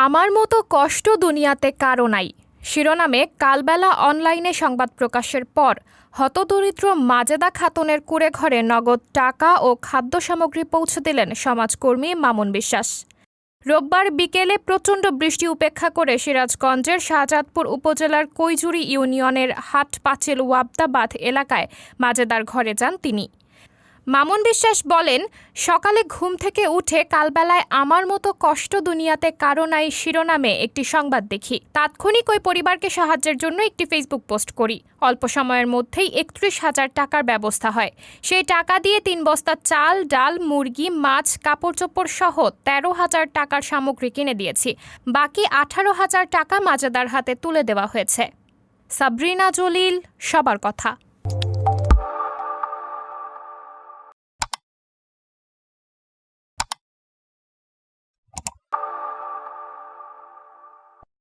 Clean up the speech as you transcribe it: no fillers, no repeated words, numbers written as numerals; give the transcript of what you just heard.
আমার মতো কষ্ট দুনিয়াতে কারো নাই শিরোনামে কালবেলা অনলাইনে সংবাদ প্রকাশের পর হতদরিদ্র মাজেদা খাতুনের কুঁড়েঘরে নগদ টাকা ও খাদ্য সামগ্রী পৌঁছে দিলেন সমাজকর্মী মামুন বিশ্বাস। রোববার বিকেলে প্রচণ্ড বৃষ্টি উপেক্ষা করে সিরাজগঞ্জের শাহজাদপুর উপজেলার কৈজুরি ইউনিয়নের হাটপাচিল ওয়াবদাবাদ এলাকায় মাজেদার ঘরে যান তিনি। মামুন বিশ্বাস বলেন, সকালে ঘুম থেকে উঠে কালবেলায় আমার মতো কষ্ট দুনিয়াতে কারো নাই শিরোনামে একটি সংবাদ দেখি। তাৎক্ষণিক ওই পরিবারকে সাহায্যের জন্য একটি ফেসবুক পোস্ট করি। অল্প সময়ের মধ্যেই ৩১,০০০ টাকার ব্যবস্থা হয়। সেই টাকা দিয়ে ৩ বস্তা চাল, ডাল, মুরগি, মাছ, কাপড়-চোপড় সহ ১৩,০০০ টাকার সামগ্রী কিনে দিয়েছি। বাকি ১৮,০০০ টাকা মাজেদার হাতে তুলে দেওয়া হয়েছে। সাবরিনা জলিল, সবার কথা।